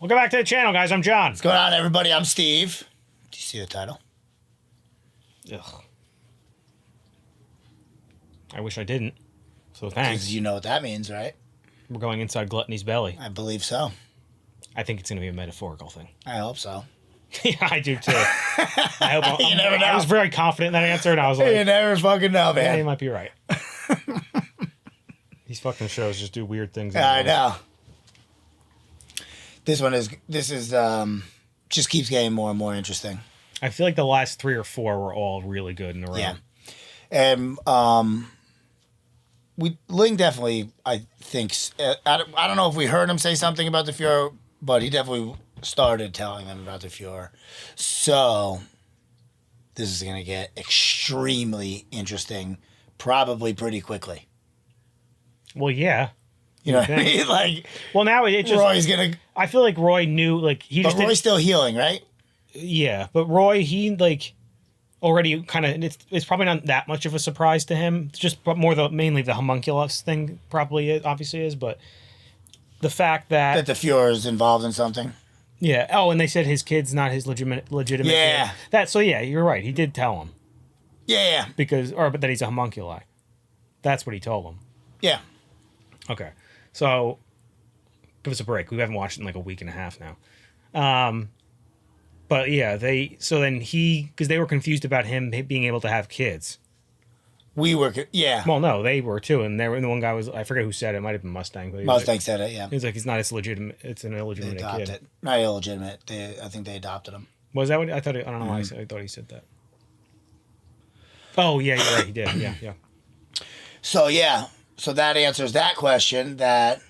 Welcome back to the channel, guys. I'm John. What's going on, everybody? I'm Steve. Do you see the title? Ugh. I wish I didn't. So thanks. Because you know what that means, right? We're going inside Gluttony's belly. I believe so. I think it's going to be a metaphorical thing. I hope so. Yeah, I do too. I hope. You never know. I was very confident in that answer, and I was like, You never fucking know, man. yeah, you might be right. These fucking shows just do weird things. I know. This is just keeps getting more and more interesting. I feel like the last 3 or 4 were all really good in a row. Yeah. And Ling definitely, I think, I don't know if we heard him say something about the Fuhrer, but he definitely started telling them about the Fuhrer. So this is going to get extremely interesting, probably pretty quickly. Well, yeah. You know what I mean? Like, well, now it just Roy's gonna. I feel like Roy knew, like he But just. Roy's still healing, right? Yeah, but Roy, he like already kind of. It's probably not that much of a surprise to him. It's just more mainly the homunculus thing, probably obviously is, but the fact that The Fuhrer is involved in something. Yeah. Oh, and they said his kid's not his legitimate. Yeah. Kid. So yeah, you're right. He did tell him Yeah. but that he's a homunculi. That's what he told him. Yeah. Okay. So, give us a break. We haven't watched it in like a week and a half now. But yeah, because they were confused about him being able to have kids. We were, yeah. Well, no, they were too, and the one guy was, I forget who said it. It might have been Mustang. But Mustang said it, yeah. He was like, he's not his legitimate. It's an illegitimate They adopted kid. it. Not illegitimate. I think they adopted him. Was that what I thought? I don't know why I thought he said that. Oh yeah, you're right. He did. Yeah, yeah. So yeah. So that answers that question. That,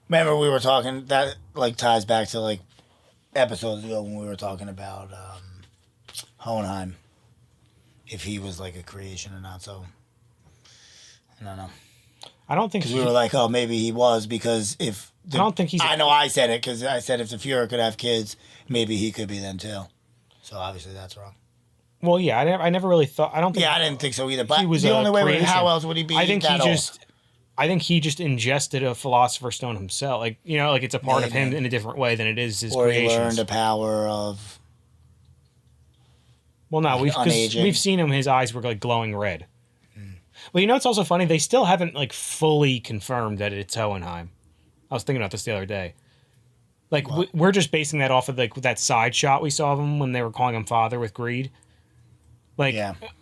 remember we were talking, that like ties back to like episodes ago when we were talking about Hohenheim, if he was like a creation or not. So I don't know. I don't think because we were like, oh, maybe he was, because if I don't think he's. I know I said it because I said if the Fuhrer could have kids, maybe he could be then too. So obviously that's wrong. Well, yeah, I never really thought. I don't think. Yeah, I didn't think so either. But he was the only way. creation. How else would he be? I think that I think he just ingested a philosopher's stone himself. Like, you know, like it's a part of him in a different way than it is his or creations. He learned the power of. Well, no, we've seen him. His eyes were like glowing red. Well, you know, it's also funny. They still haven't like fully confirmed that it's Hohenheim. I was thinking about this the other day. Like we're just basing that off of like that side shot we saw of him when they were calling him father with greed. Like,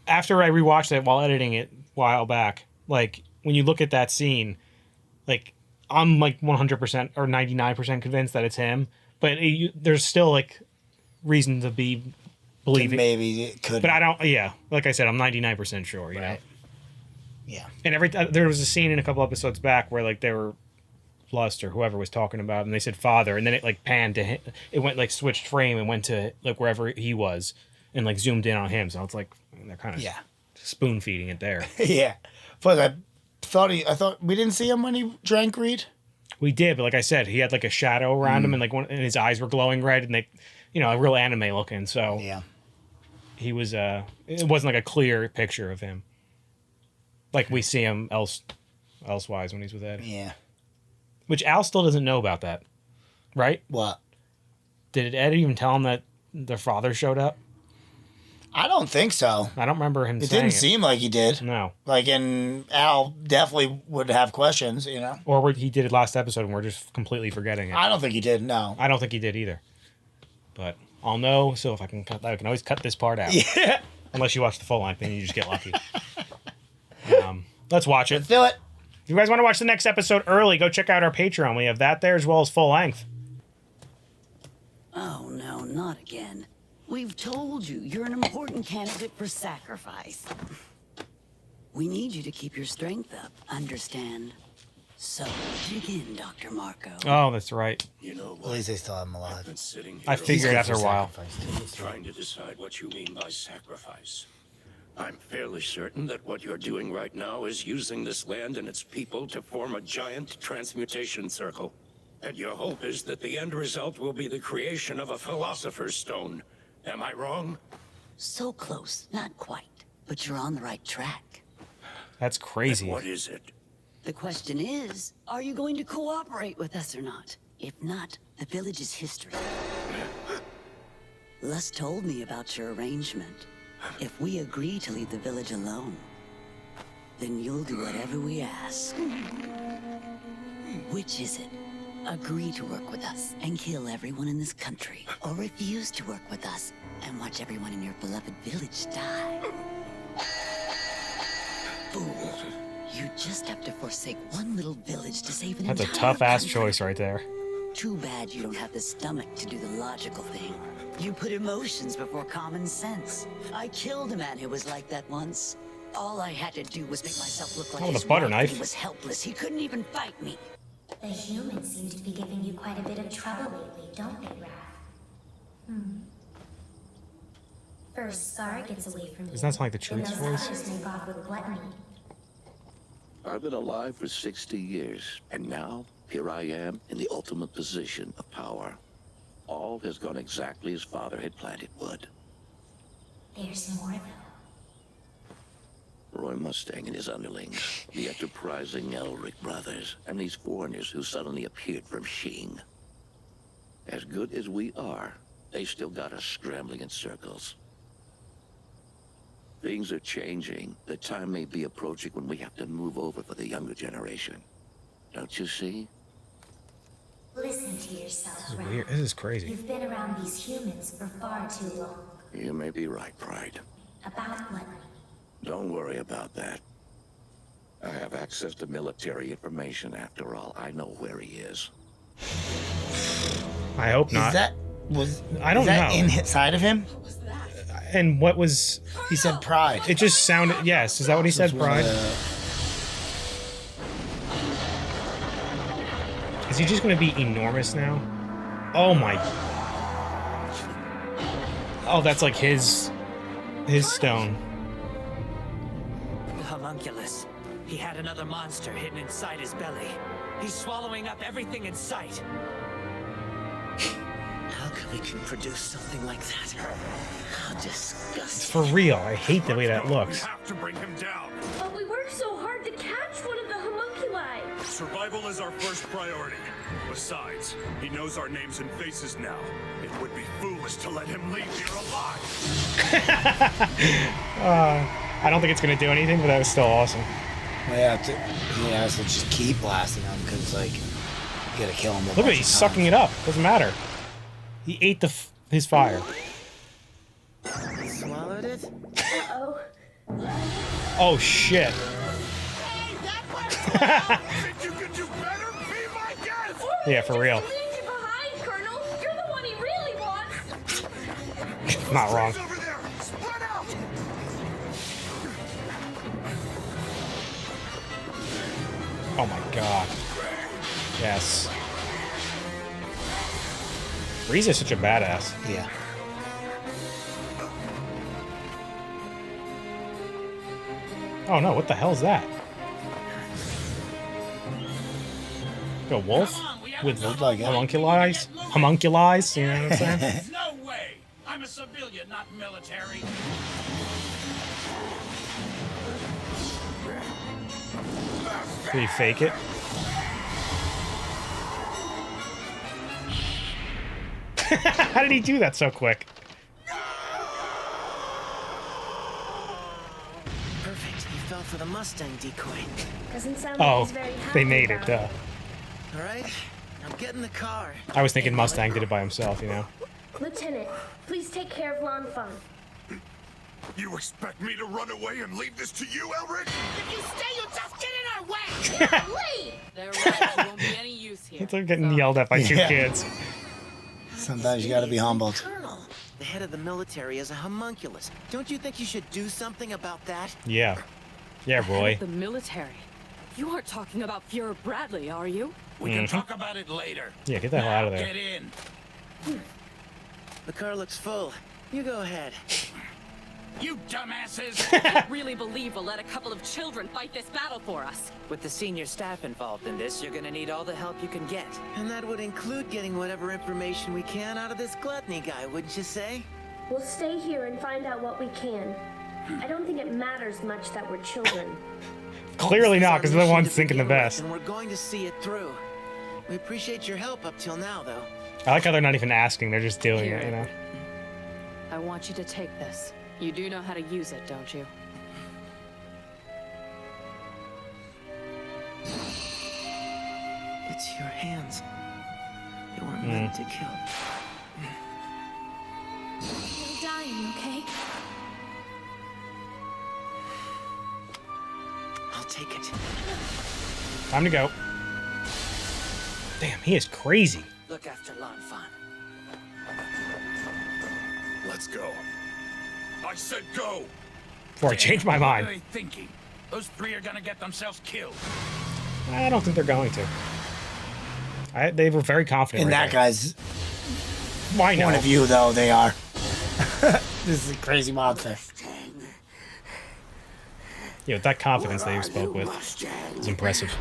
after I rewatched it while editing it a while back, like, when you look at that scene, like, I'm, like, 100% or 99% convinced that it's him, but there's still, like, reason to be believing. Maybe it could. But I don't, like I said, I'm 99% sure, you know? Yeah. And there was a scene in a couple episodes back where, like, they were, Lust or whoever was talking about, and they said father, and then it, like, panned to him. It went, like, switched frame and went to, like, wherever he was. And like zoomed in on him, so it's like they're kind of spoon feeding it there. Yeah, but I thought we didn't see him when he drank greed. We did, but like I said, he had like a shadow around him, and like and his eyes were glowing red, and they, you know, real anime looking. So he was. It wasn't like a clear picture of him, like we see him elsewise when he's with Ed. Yeah, which Al still doesn't know about that, right? What? Did Ed even tell him that their father showed up? I don't think so. I don't remember him saying it. Didn't seem like he did. No. Like, and Al definitely would have questions, you know? Or he did it last episode and we're just completely forgetting it. I don't think he did, no. I don't think he did either. But I'll know, so if I can cut that, I can always cut this part out. Yeah. Unless you watch the full length, then you just get lucky. Let's watch it. Let's do it. If you guys want to watch the next episode early, go check out our Patreon. We have that there as well as full length. Oh, no, not again. We've told you you're an important candidate for sacrifice. We need you to keep your strength up, understand? So, dig in, Dr. Marco. Oh, that's right. You know what? At least they still have him alive. Been sitting here I figured after a while. trying to decide what you mean by sacrifice. I'm fairly certain that what you're doing right now is using this land and its people to form a giant transmutation circle. And your hope is that the end result will be the creation of a philosopher's stone. Am I wrong? So close, not quite, but you're on the right track. That's crazy. And what is it? The question is, are you going to cooperate with us or not? If not, the village's history. Lus told me about your arrangement. If we agree to leave the village alone, then you'll do whatever we ask. Which is it? Agree to work with us and kill everyone in this country, or refuse to work with us and watch everyone in your beloved village die? Fool. You just have to forsake one little village to save an That's a entire tough-ass country. choice right there. Too bad you don't have the stomach to do the logical thing. You put emotions before common sense. I killed a man who was like that once. All I had to do was make myself look like Oh, with his a butter wife, knife. and he was helpless. He couldn't even fight me. The humans seem to be giving you quite a bit of trouble lately, don't they, Raph? First, Scar gets away from you. Doesn't that sound like the then Truth's those voice? others make off with gluttony. I've been alive for 60 years, and now here I am in the ultimate position of power. All has gone exactly as Father had planned it would. There's more, though. Roy Mustang and his underlings, the enterprising Elric brothers, and these foreigners who suddenly appeared from Shing. As good as we are, they still got us scrambling in circles. Things are changing. The time may be approaching when we have to move over for the younger generation. Don't you see? Listen to yourself, This is Raph. weird. This is crazy. You've been around these humans for far too long. You may be right, Pride. About gluttony. Don't worry about that. I have access to military information after all. I know where he is. I hope not. Is that was? I don't is that know. inside of him? And what was... He said pride. It just sounded... Yes, is that what he said, Pride? Is he just going to be enormous now? Oh my... Oh, that's like his stone. The homunculus. He had another monster hidden inside his belly. He's swallowing up everything in sight. How come he can produce something like that? How disgusting. For real, I hate the way that looks. We have to bring him down. But we worked so hard to catch one of the homunculi. Survival is our first priority. Besides, he knows our names and faces now. It would be foolish to let him leave here alive. I don't think it's going to do anything, but that was still awesome. He has to just keep blasting him because, like, you gotta kill him. Look at it, he's sucking it up. Doesn't matter. He ate his fire. Swallowed it? Uh-oh. Oh, shit. Think you could do better? Be my guest! Yeah, for real. Leave you behind, Colonel. You're the one he really wants. Not wrong. Over there! Spread out! Oh my god. Yes. Rieza's such a badass. Yeah. Oh no, what the hell's that? A wolf? With like it. homunculi? Homunculi? You know what I'm saying? No way! I'm a civilian, not military. Did he fake it? How did he do that so quick? Perfect. He fell for the Mustang decoy. Doesn't sound like Oh, he's very happy they made it. about All right, I'm getting the car. I was thinking Mustang did it by himself, you know? Lieutenant, please take care of Lanfang. You expect me to run away and leave this to you, Elric? If you stay, you'll just get in our way! Leave! They're right. There won't be any use here. It's like getting yelled at by two Yeah. kids. Sometimes you gotta be humbled. Colonel, the head of the military is a homunculus. Don't you think you should do something about that? Yeah. Yeah, Roy. The military. You aren't talking about Fuhrer Bradley, are you? We can talk about it later. Yeah, get the hell out of there. Get in. The car looks full. You go ahead. You dumbasses! I really believe we'll let a couple of children fight this battle for us. With the senior staff involved in this, you're gonna need all the help you can get. And that would include getting whatever information we can out of this gluttony guy, wouldn't you say? We'll stay here and find out what we can. I don't think it matters much that we're children. Clearly not, because they're the Mission ones to thinking the begin with, best. And we're going to see it through. We appreciate your help up till now, though. I like how they're not even asking; they're just doing it. You know. I want you to take this. You do know how to use it, don't you? It's your hands. They weren't meant to kill. You're dying, okay? I'll take it. Time to go. Damn, he is crazy. Look after Lanfan. Let's go. I said go! Before I change my What are mind. they thinking? Those three are gonna get themselves killed. I don't think they're going to. They were very confident. In right that there. guy's Why point not? of view, though, they are. This is a crazy monster. Yeah, with that confidence that you spoke with, it's impressive.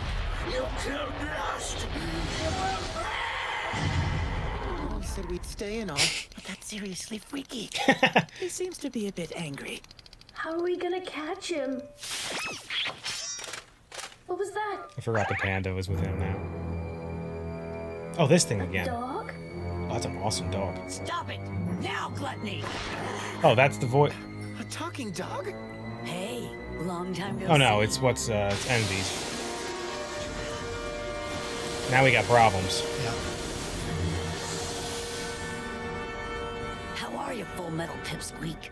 You killed Rust! We said we'd stay and all, but that's seriously freaky. He seems to be a bit angry. How are we gonna catch him? What was that? I forgot the panda was with him now. Oh, this thing again. Dog? Oh, that's an awesome dog. Stop it! Now, Gluttony! Oh, that's the voice. A talking dog? Hey, long time no Oh no, see. it's what's it's Envy's. Now we got problems. How are you, Full Metal Pipsqueak?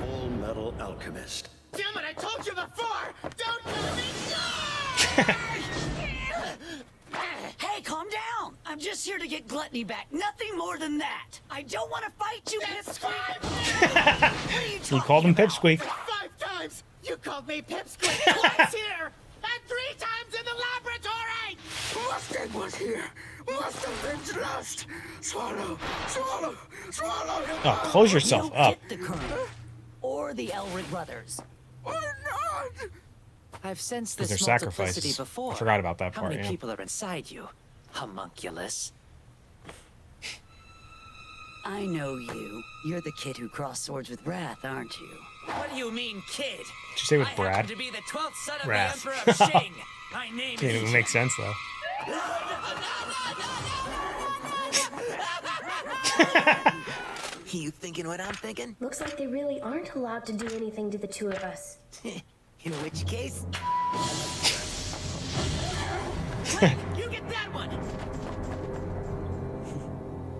Fullmetal Alchemist. Damn it, I told you before! Don't kill me! Hey, calm down! I'm just here to get Gluttony back. Nothing more than that. I don't want to fight you, Pipsqueak! What are you You talking called him about? Pipsqueak. 5 times! You called me Pipsqueak twice here! And 3 times in the laboratory! Mustang was here! Must have been lost! Swallow! Swallow! Swallow! Oh, close yourself You up. get the Colonel. Or the Elric brothers. Or not! I've sensed Because this they're multiplicity sacrifices. before. I forgot about that How part, many yeah. people are inside you? Homunculus. I know you. You're the kid who crossed swords with Wrath, aren't you? What do you mean, kid? Did you say with I Brad? happen to be the 12th son of Wrath. the Emperor of Shing. My name Didn't is even make sense though. You thinking what I'm thinking? Looks like they really aren't allowed to do anything to the two of us. In which case, You get that one!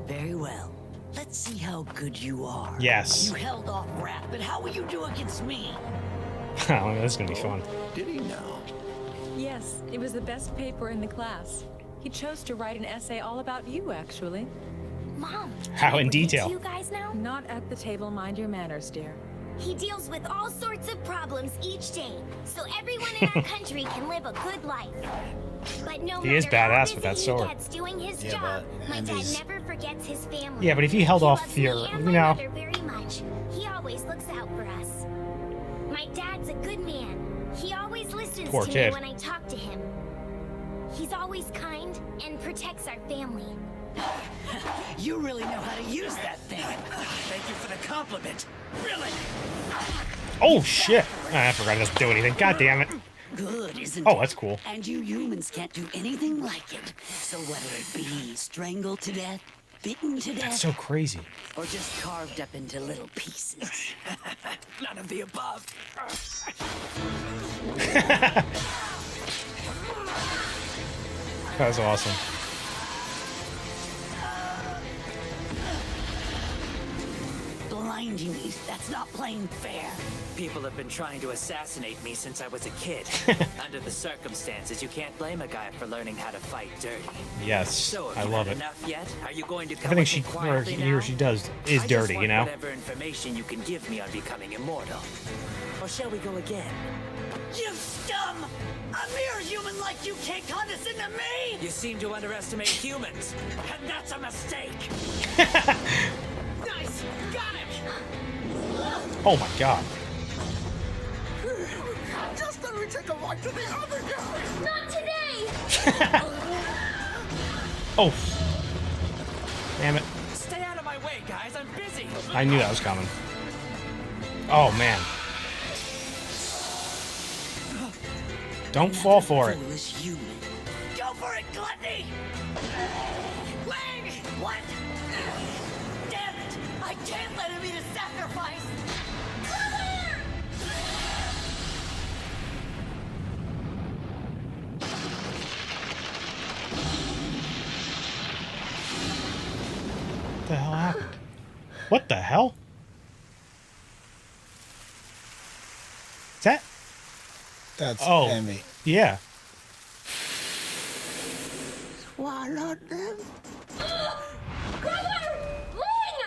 Very well. Let's see how good you are. Yes. You held off Wrath, but how will you do against me? Oh, this is gonna be fun. Did he know? Yes, it was the best paper in the class. He chose to write an essay all about you, actually. Mom, How in do detail? you guys now? Not at the table, mind your manners, dear. He deals with all sorts of problems each day, so everyone in our country can live a good life. But no He is matter how badass with that busy sword. He gets doing his Yeah, job, but my dad Envy's- never forgets his family. Yeah, but if he held He off loves your, me and you my know, mother very much. He always looks out for us. My dad's a good man. He always listens Poor to kid. me when I talk to him. He's always kind and protects our family. You really know how to use that thing. thank you for the compliment. Really? oh shit! I forgot it doesn't do anything. God damn it! Good, isn't Oh, it? that's cool. And you humans can't do anything like it. So whether it be strangled to death, bitten to death, That's so crazy. or just carved up into little pieces. None of the above. That was awesome. Blinding me, that's not plain fair. People have been trying to assassinate me since I was a kid. Under the circumstances, you can't blame a guy for learning how to fight dirty. Yes, So, have I you love had it. enough yet? Are you going to come Everything with she me or quietly he or now? she does is I just dirty, want you know. Whatever information you can give me on becoming immortal. Or shall we go again? You scum! A mere human like you can't condescend to me! You seem to underestimate humans, and that's a mistake. Nice! Got him! Oh my god. Just let me take a walk to the other guy! Not today! Oh. Damn it. Stay out of my way, guys. I'm busy. I knew that was coming. Oh man. Don't fall for it. Foolish human. Go for it, stupid gluttony! Ling! What? Damn it! I can't let him eat a sacrifice! Brother! What the hell happened? What the hell? Is that? That's Oh, Envy. yeah. Swallowed them. Brother! Ling!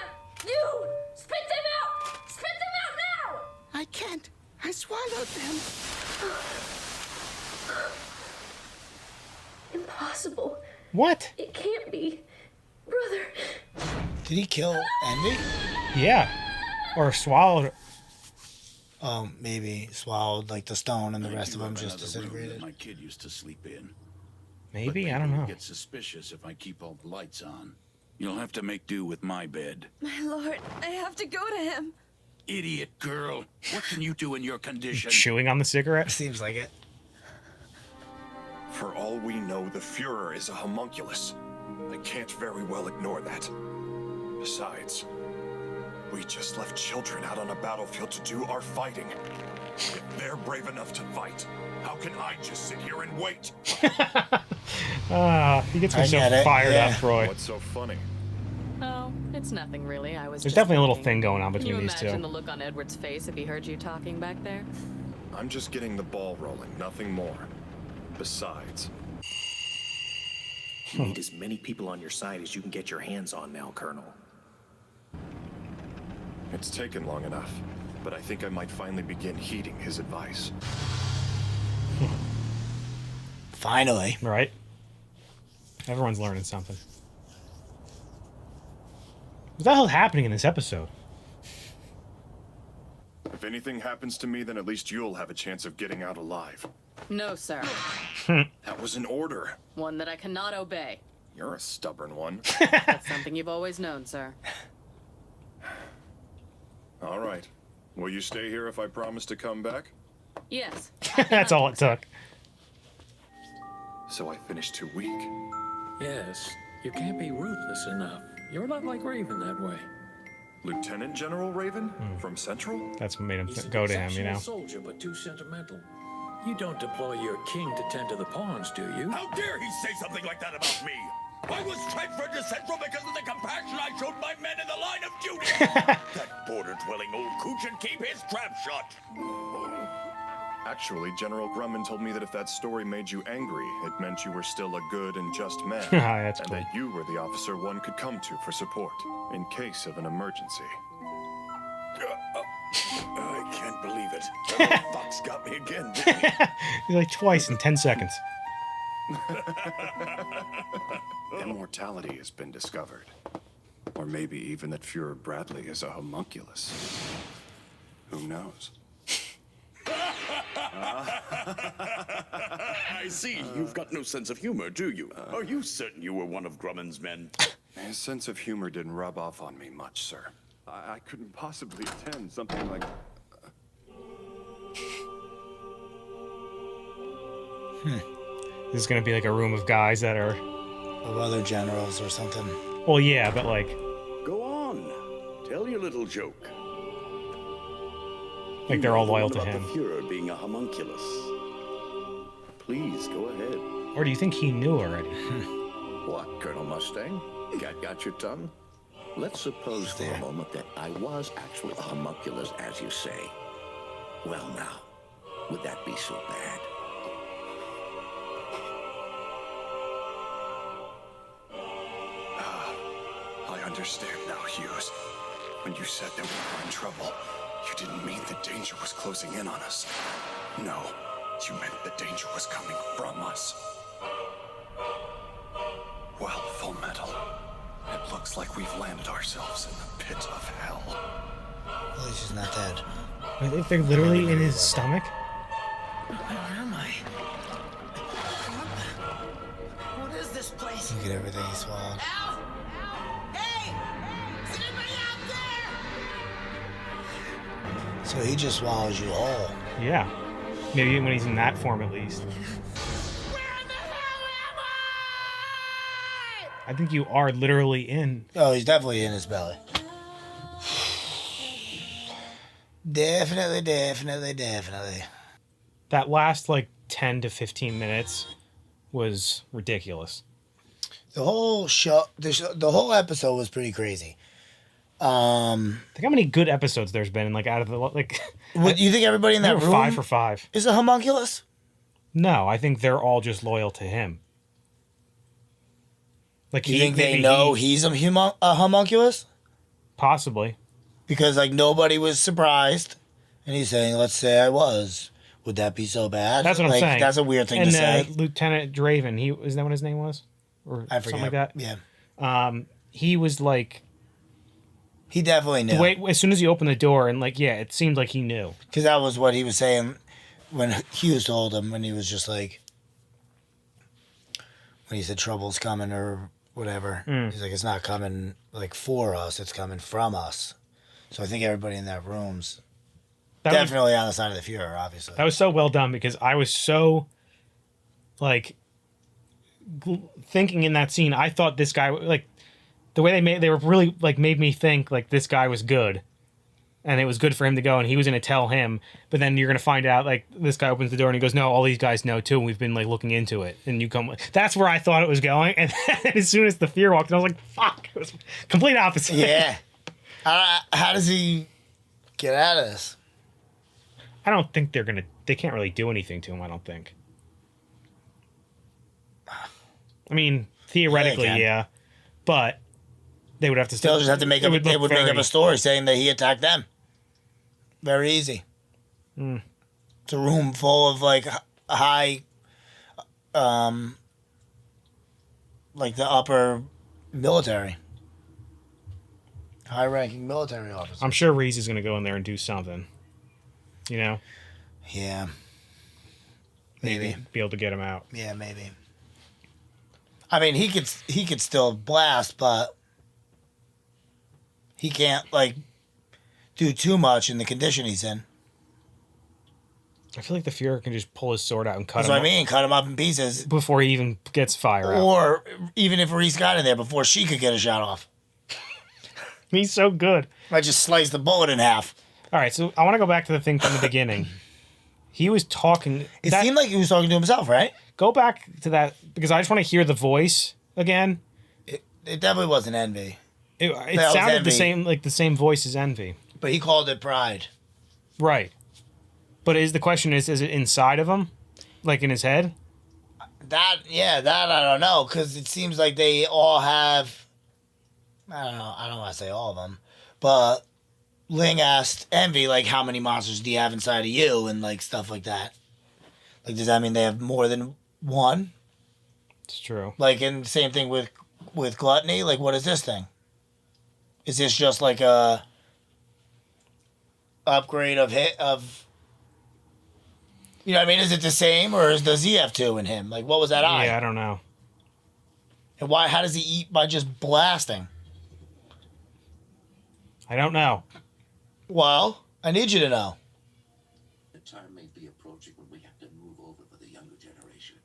You! Spit them out! Spit them out now! I can't. I swallowed them. Impossible. What? It can't be. Brother. Did he kill Envy? Yeah. Or swallowed. Maybe swallowed like the stone and the rest of them just disintegrated. My kid used to sleep in. Maybe? I don't know. Get suspicious if I keep all the lights on. You'll have to make do with my bed. My lord, I have to go to him. Idiot girl. What can you do in your condition? Chewing on the cigarette? Seems like it. For all we know, the Fuhrer is a homunculus. I can't very well ignore that. Besides, we just left children out on a battlefield to do our fighting. If they're brave enough to fight, how can I just sit here and wait? He gets me so fired up, Troy. What's so funny? Oh, it's nothing really. There's definitely a little thing going on between these two. Can you imagine the look on Edward's face if he heard you talking back there? I'm just getting the ball rolling, nothing more. Besides, you need as many people on your side as you can get your hands on now, Colonel. it's taken long enough, but I think I might finally begin heeding his advice. Finally. Right? Everyone's learning something. What the hell's happening in this episode? If anything happens to me, then at least you'll have a chance of getting out alive. No, sir. That was an order. One that I cannot obey. You're a stubborn one. That's something you've always known, sir. All right. Will you stay here if I promise to come back? Yes. That's all it took. So I finished too weak. Yes, you can't be ruthless enough. You're not like Raven that way. Lieutenant General Raven? From Central? That's what made him He's an go to him, you know? exceptional soldier, but too sentimental. You don't deploy your king to tend to the pawns, do you? How dare he say something like that about me? I was transferred to Central because of the compassion I showed my men in the line of duty. That border-dwelling old coot should keep his trap shut. Actually, General Grumman told me that if that story made you angry, it meant you were still a good and just man. That's and cool. that you were the officer one could come to for support, in case of an emergency. I can't believe it. That fox got me again, didn't he? He's like twice in 10 seconds. Immortality has been discovered. Or maybe even that Fuhrer Bradley is a homunculus. Who knows? I see. You've got no sense of humor, do you? Are you certain you were one of Grumman's men? His sense of humor didn't rub off on me much, sir. I couldn't possibly attend something like... This is gonna be like a room of guys that are... Of other generals or something. Well, yeah, but like... Go on. Tell your little joke. Like they're all loyal to About him. the Fuhrer being a homunculus. Please, go ahead. Or do you think he knew already? What, Colonel Mustang? Got your tongue? Let's suppose for a moment that I was actually a homunculus, as you say. Well now, would that be so bad? I understand now, Hughes. When you said that we were in trouble, you didn't mean the danger was closing in on us. No, you meant the danger was coming from us. Well, Full Metal, it looks like we've landed ourselves in the pit of hell. At least he's not dead. If they're literally in his stomach? Where am I? What is this place? Look at everything he swallowed. Ow! Hey! Is anybody out there? So he just swallows you whole. Yeah. Maybe when he's in that form, at least. Where in the hell am I think you are literally in. Oh, he's definitely in his belly. Definitely. That last, like, 10 to 15 minutes was ridiculous. The whole show, the whole episode was pretty crazy. Think how many good episodes there's been, like, out of the, like... What, you think everybody in that room 5 for 5 is a homunculus? No, I think they're all just loyal to him. Like, You think they know he's a homunculus? Possibly. Because, like, nobody was surprised. And he's saying, let's say I was. Would that be so bad? That's what I'm saying. That's a weird thing to say. Lieutenant Draven, is that what his name was? Or I forget. something like that? Yeah. He was like... He definitely knew. The way, as soon as he opened the door, and, like, yeah, it seemed like he knew. Because that was what he was saying when Hughes told him, when he was just like... When he said trouble's coming or whatever. He's like, it's not coming, like, for us. It's coming from us. So I think everybody in that room's definitely on the side of the Fuhrer, obviously. That was so well done because I was so, like, thinking in that scene, I thought this guy, like, the way they were really, like, made me think, like, this guy was good. And it was good for him to go, and he was going to tell him. But then you're going to find out, like, this guy opens the door, and he goes, no, all these guys know, too, and we've been, like, looking into it. And you come... That's where I thought it was going. And then as soon as the fear walked in, I was like, fuck. It was complete opposite. Yeah. How does he get out of this? I don't think they're going to... They can't really do anything to him, I don't think. I mean, theoretically, yeah. But they would have to... They'll just have to make up... They would make up a story saying that he attacked them. Very easy. It's a room full of, like, high... like, the upper military. High-ranking military officers. I'm sure Reese is going to go in there and do something. You know? Yeah. Maybe. Be able to get him out. Yeah, maybe. I mean, he could still blast, but he can't, like, do too much in the condition he's in. I feel like the Fuhrer can just pull his sword out and cut That's him what up. I mean, cut him up in pieces. Before he even gets fire out. Or even if Reese got in there before she could get a shot off. He's so good. I just sliced the bullet in half. All right, so I want to go back to the thing from the beginning. He was talking... It seemed like he was talking to himself, right? Go back to that, because I just want to hear the voice again. It definitely wasn't Envy. It sounded the same, like the same voice as Envy. But he called it Pride. Right. But the question is it inside of him? Like in his head? That I don't know, because it seems like they all have... I don't want to say all of them, but Ling asked Envy, like, how many monsters do you have inside of you, and, like, stuff like that. Like, does that mean they have more than one? It's true. Like, and the same thing with Gluttony. Like, what is this thing? Is this just like a upgrade of you know what I mean? Is it the same, or does he have two in him? Like, what was that eye? Yeah, I don't know. And how does he eat by just blasting? I don't know. Well, I need you to know. The time may be approaching when we have to move over for the younger generation.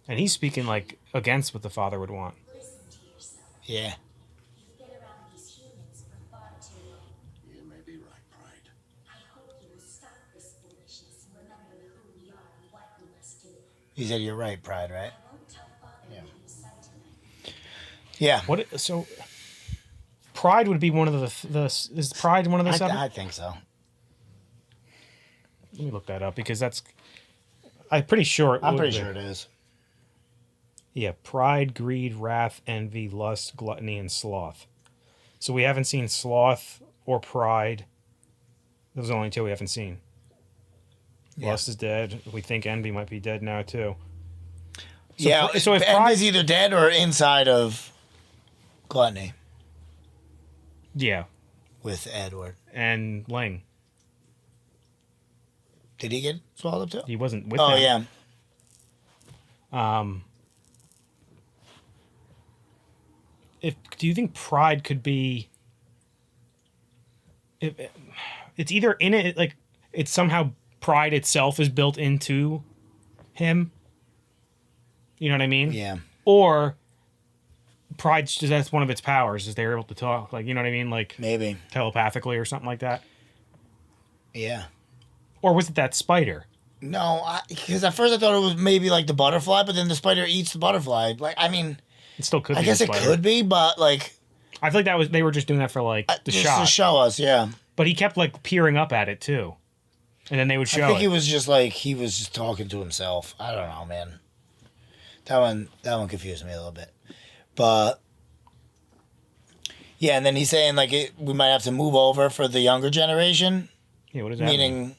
And he's speaking, like, against what the father would want. Yeah. You've been around these humans for far too long. You may be right, Pride. I hope you will stop this foolishness and remember who we are and what we must do. He said you're right, Pride, right? I won't tell Father Yeah. inside tonight. Yeah. So Pride would be one of the is Pride one of the seven? I think so. Let me look that up because I'm pretty sure it is. Yeah, pride, greed, wrath, envy, lust, gluttony, and sloth. So we haven't seen sloth or pride. Those are the only two we haven't seen. Yeah. Lust is dead. We think envy might be dead now too. So if Pride is either dead or inside of Gluttony. Yeah. With Edward. And Ling. Did he get swallowed up too? He wasn't with them. Oh, yeah. Do you think Pride could be... It's either in it, like, it's somehow Pride itself is built into him. You know what I mean? Yeah. Or Pride's just, that's one of its powers, is they're able to talk. Like, you know what I mean? Like, maybe telepathically or something like that. Yeah. Or was it that spider? No, because at first I thought it was maybe like the butterfly, but then the spider eats the butterfly. Like, I mean, it still could. I guess it could be, but like, I feel like they were just doing that for like the just shot to show us, yeah. But he kept like peering up at it too, and then they would show. I think it. he was just talking to himself. I don't know, man. That one confused me a little bit, but yeah. And then he's saying like we might have to move over for the younger generation. Yeah, what does that mean? Meaning.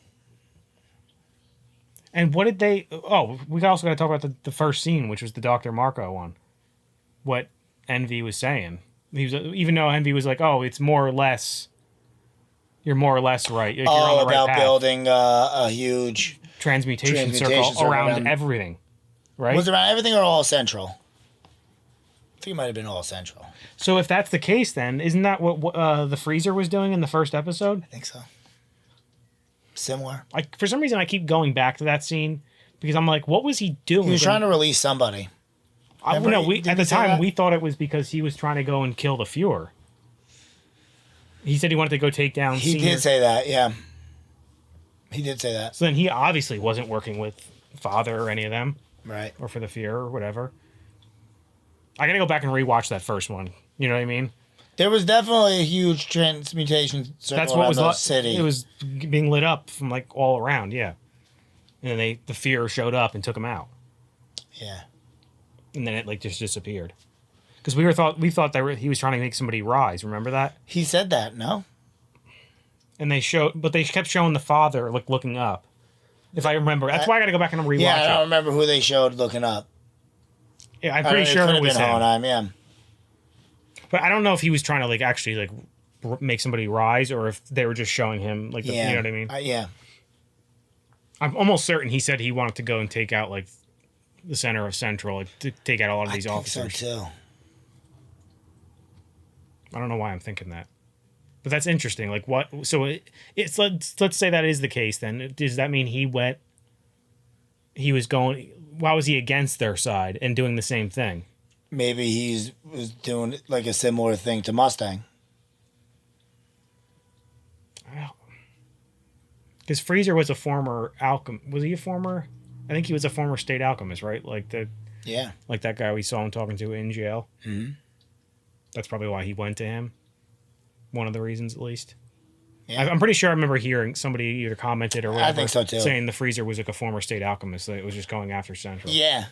And what did they? Oh, we also got to talk about the first scene, which was the Dr. Marco one. What Envy was saying. He was, even though Envy was like, "Oh, it's more or less. You're more or less right. Like, you're on the right about path. Building a huge transmutation circle around everything, right? Was it around everything or all central? I think it might have been all central. So if that's the case, then isn't that what the freezer was doing in the first episode? I think so. Similar. Like, for some reason, I keep going back to that scene because I'm like, what was he doing? He was trying to release somebody. At the time, we thought it was because he was trying to go and kill the Fuhrer. He said he wanted to go take down. He did say that, yeah. He did say that. So then he obviously wasn't working with Father or any of them, right? Or for the Fuhrer or whatever. I gotta go back and rewatch that first one. You know what I mean? There was definitely a huge transmutation circle. That's what was the city. It was being lit up from like all around, yeah. And then the Fuhrer showed up and took him out. Yeah. And then it like just disappeared. Because we thought that he was trying to make somebody rise. Remember that? He said that, no? And they kept showing the Father like looking up. If I remember, that's why I got to go back and rewatch it. Yeah, I don't remember who they showed looking up. Yeah, I'm pretty sure it was him. Yeah. But I don't know if he was trying to like actually like make somebody rise or if they were just showing him like, you know what I mean? Yeah. I'm almost certain he said he wanted to go and take out like the center of Central, like to take out a lot of these officers. So too. I don't know why I'm thinking that, but that's interesting. Like what? So it's let's say that is the case. Then does that mean he was going? Why was he against their side and doing the same thing? Maybe he was doing like a similar thing to Mustang. Because Freezer was a former alchemist. Was he a former? I think he was a former state alchemist, right? Like like that guy we saw him talking to in jail. Mm-hmm. That's probably why he went to him. One of the reasons, at least. Yeah. I'm pretty sure I remember hearing somebody either commented or whatever. I think so too. Saying the Freezer was like a former state alchemist that was just going after Central. Yeah.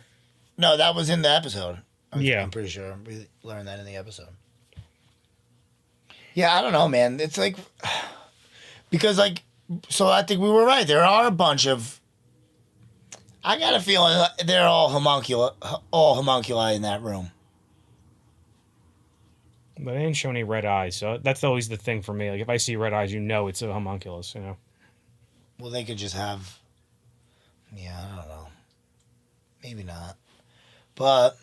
No, that was in the episode. I'm pretty sure we learned that in the episode. Yeah, I don't know, man. It's like because like so I think we were right. There are a bunch of I got a feeling they're all homunculi in that room. But they didn't show any red eyes, so that's always the thing for me. Like if I see red eyes, you know it's a homunculus, you know. Well, they could just have I don't know. Maybe not. But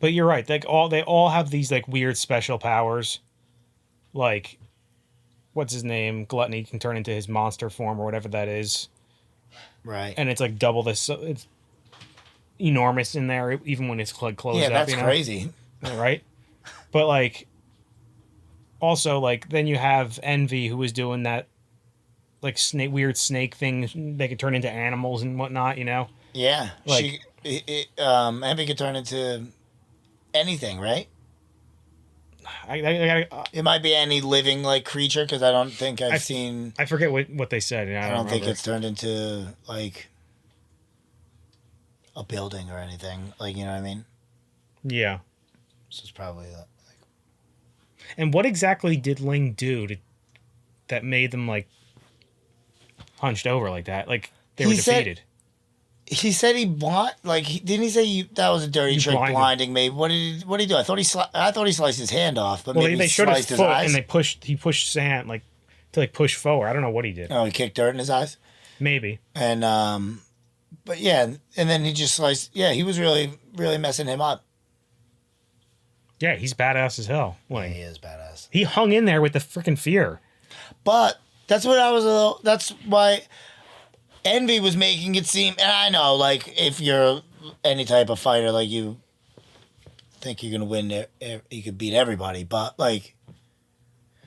you're right. Like they all have these like weird special powers. Like what's his name? Gluttony can turn into his monster form or whatever that is. Right. And it's like double this. It's enormous in there, even when it's like closed up. Yeah, that's crazy. Right? But like, also like, then you have Envy who was doing that, like weird snake thing. They could turn into animals and whatnot. You know? Yeah. Like, Envy could turn into anything, right? It might be any living like creature because I don't think I've seen. I forget what they said. I don't think it's turned into like a building or anything. Like, you know what I mean? Yeah. So it's probably that. And what exactly did Ling do that made them like hunched over like that? Like they were defeated. He said didn't he say that was a dirty trick blinding me? What did he do? I thought he sliced his hand off, but maybe they showed his his foot eyes. And he pushed sand like to like push forward. I don't know what he did. Oh, he kicked dirt in his eyes? Maybe. And but yeah, and then he just sliced he was really, really messing him up. Yeah, he's badass as hell. Yeah, he is badass. He hung in there with the freaking fear. But that's why Envy was making it seem, and I know, like, if you're any type of fighter, like, you think you're gonna win. You could beat everybody, but like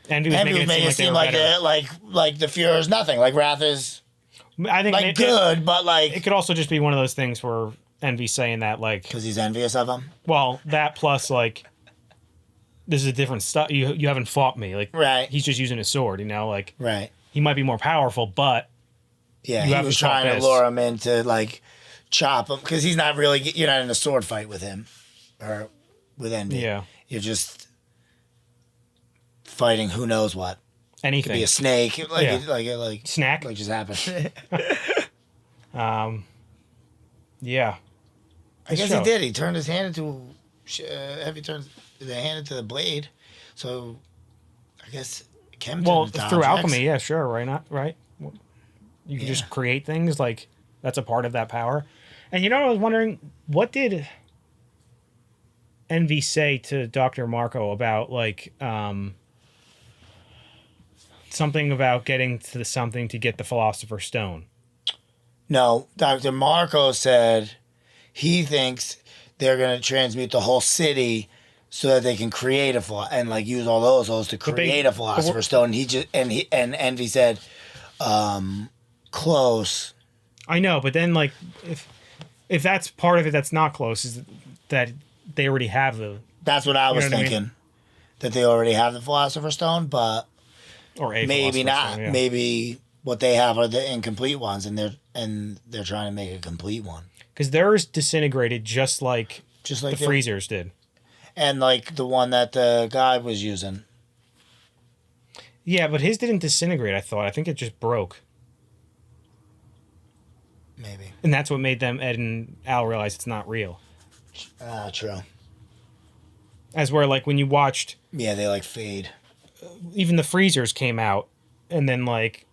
Envy was making it seem like the Fuhrer is nothing. Like Wrath is, I think like good, but like it could also just be one of those things where Envy's saying that like because he's envious of him. Well, that plus like this is a different stuff. You haven't fought me, like right. He's just using his sword, you know, like right. He might be more powerful, but yeah, he was trying to lure him into like chop him because he's not really. You're not in a sword fight with him or with Envy. Yeah, you're just fighting who knows what. Anything. Could be a snake, like snack, like just happened. Yeah. I guess he did. He turned his hand into Heavy turned the hand into the blade. So I guess Chem through alchemy, yeah, sure, right? Not right. You can just create things like that's a part of that power. And you know, I was wondering, what did Envy say to Dr. Marco about like something about getting to something to get the Philosopher's Stone? No, Dr. Marco said he thinks they're going to transmute the whole city so that they can create and like use all those souls to create a Philosopher's Stone. And Envy said, close. I know, but then like if that's part of it, that's not close. Is that they already have the? That's what I was thinking. I mean? That they already have the Philosopher's Stone, but maybe not. Yeah. Maybe what they have are the incomplete ones, and they're trying to make a complete one. Because theirs disintegrated just like the freezers did. And like the one that the guy was using. Yeah, but his didn't disintegrate, I thought. I think it just broke. Maybe. And that's what made them, Ed and Al, realize it's not real. True. As where, like, when you watched... Yeah, they, like, fade. Even the freezers came out, and then, like...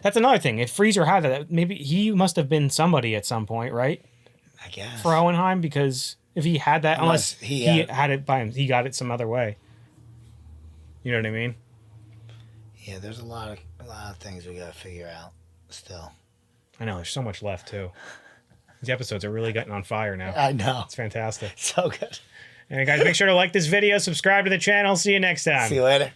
That's another thing. If Freezer had that, maybe he must have been somebody at some point, right? I guess. For Hohenheim, because if he had that... Unless he had it by him. He got it some other way. You know what I mean? Yeah, there's a lot of things we gotta figure out still. I know, there's so much left, too. These episodes are really getting on fire now. I know. It's fantastic. So good. And guys, make sure to like this video, subscribe to the channel. See you next time. See you later.